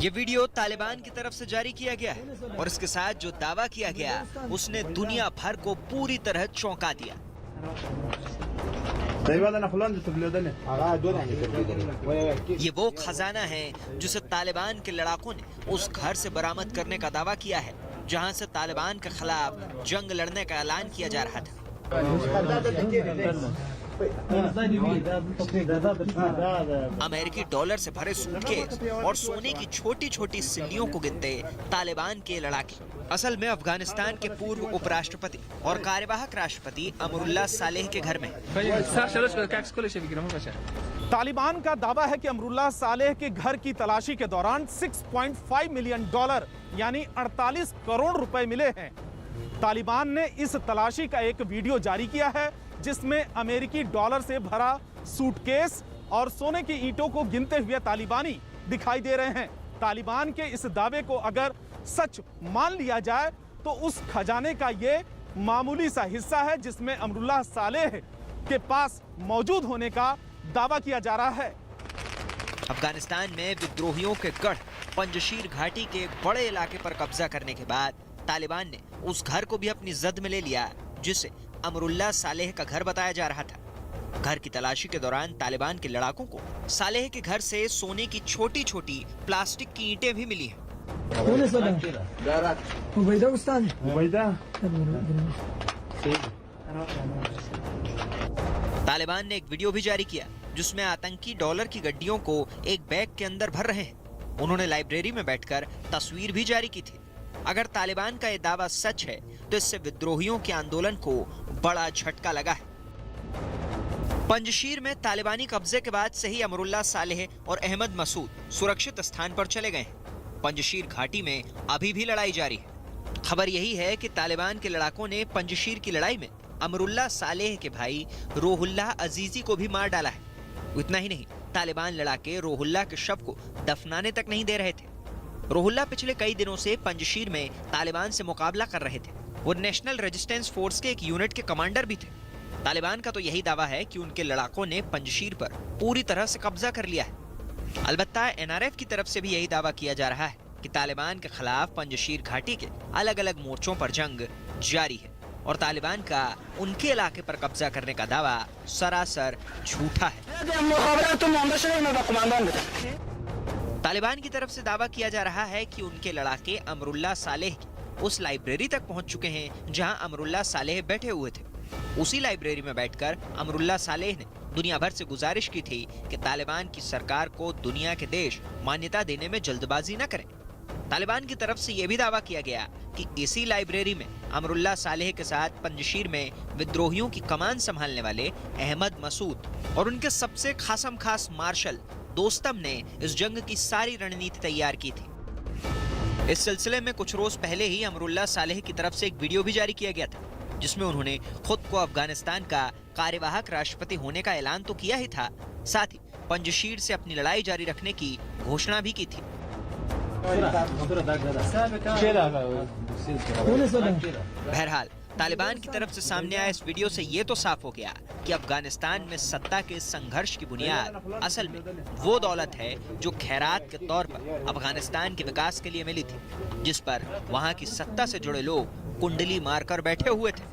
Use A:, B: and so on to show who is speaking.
A: ये वीडियो तालिबान की तरफ से जारी किया गया है और इसके साथ जो दावा किया गया उसने दुनिया भर को पूरी तरह चौंका दिया। ये वो खजाना है जिसे तालिबान के लड़ाकों ने उस घर से बरामद करने का दावा किया है जहां से तालिबान के खिलाफ जंग लड़ने का ऐलान किया जा रहा था। अमेरिकी डॉलर से भरे सूटकेस और सोने की छोटी छोटी सिल्लियों को गिनते तालिबान के लड़ाके असल में अफगानिस्तान के पूर्व उपराष्ट्रपति और कार्यवाहक राष्ट्रपति अमरुल्लाह सालेह के घर में।
B: तालिबान का दावा है कि अमरुल्लाह सालेह के घर की तलाशी के दौरान $6.5 मिलियन यानी 48 करोड़ रुपए मिले हैं। तालिबान ने इस तलाशी का एक वीडियो जारी किया है जिसमें अमेरिकी डॉलर से भरा सूटकेस और सोने की ईंटों को गिनते हुए तालिबानी दिखाई दे रहे हैं। तालिबान के इस दावे को अगर सच मान लिया जाए तो उस खजाने का ये मामूली सा हिस्सा है जिसमें अमरुल्लाह सालेह के पास मौजूद होने का दावा किया जा रहा है।
A: अफगानिस्तान में विद्रोहियों के गढ़ पंजशीर घाटी के बड़े इलाके पर कब्जा करने के बाद तालिबान ने उस घर को भी अपनी जद में ले लिया जिसे अमरुल्लाह सालेह का घर बताया जा रहा था। घर की तलाशी के दौरान तालिबान के लड़ाकों को सालेह के घर से सोने की छोटी छोटी प्लास्टिक की ईंटें भी मिली हैं। तालिबान ने एक वीडियो भी जारी किया जिसमें आतंकी डॉलर की गड्डियों को एक बैग के अंदर भर रहे हैं। उन्होंने लाइब्रेरी में बैठकर तस्वीर भी जारी की थी। अगर तालिबान का यह दावा सच है तो इससे विद्रोहियों के आंदोलन को बड़ा झटका लगा है। पंजशीर में तालिबानी कब्जे के बाद से ही अमरुल्लाह सालेह और अहमद मसूद सुरक्षित स्थान पर चले गए हैं। पंजशीर घाटी में अभी भी लड़ाई जारी है। खबर यही है कि तालिबान के लड़ाकों ने पंजशीर की लड़ाई में अमरुल्लाह सालेह के भाई रोहुल्लाह अजीजी को भी मार डाला है। इतना ही नहीं, तालिबान लड़ाके रोहुल्लाह के शव को दफनाने तक नहीं दे रहे थे। रोहुल्लाह पिछले कई दिनों से पंजशीर में तालिबान से मुकाबला कर रहे थे। वो नेशनल रेजिस्टेंस फोर्स के एक यूनिट के कमांडर भी थे। तालिबान का तो यही दावा है कि उनके लड़ाकों ने पंजशीर पर पूरी तरह से कब्जा कर लिया है। अलबत्ता एनआरएफ की तरफ से भी यही दावा किया जा रहा है कि तालिबान के खिलाफ पंजशीर घाटी के अलग अलग मोर्चों पर जंग जारी है और तालिबान का उनके इलाके पर कब्जा करने का दावा सरासर झूठा है। तालिबान की तरफ से दावा किया जा रहा है कि उनके लड़ाके अमरुल्लाह सालेह की उस लाइब्रेरी तक पहुंच चुके हैं जहां अमरुल्लाह सालेह बैठे हुए थे। उसी लाइब्रेरी में बैठकर अमरुल्लाह सालेह ने दुनिया भर से गुजारिश की थी कि तालिबान की सरकार को दुनिया के देश मान्यता देने में जल्दबाजी न करें। तालिबान की तरफ से यह भी दावा किया गया कि इसी लाइब्रेरी में अमरुल्लाह सालेह के साथ पंजशीर में विद्रोहियों की कमान संभालने वाले अहमद मसूद और उनके सबसे खासम खास मार्शल दोस्तम ने इस जंग की सारी रणनीति तैयार की थी। इस सिलसिले में कुछ रोज पहले ही अमरुल्लाह सालेह की तरफ से एक वीडियो भी जारी किया गया था जिसमें उन्होंने खुद को अफगानिस्तान का कार्यवाहक राष्ट्रपति होने का ऐलान तो किया ही था, साथ ही पंजशीर से अपनी लड़ाई जारी रखने की घोषणा भी की थी। बहरहाल तालिबान की तरफ से सामने आए इस वीडियो से ये तो साफ हो गया कि अफगानिस्तान में सत्ता के संघर्ष की बुनियाद असल में वो दौलत है जो खैरात के तौर पर अफगानिस्तान के विकास के लिए मिली थी, जिस पर वहां की सत्ता से जुड़े लोग कुंडली मारकर बैठे हुए थे।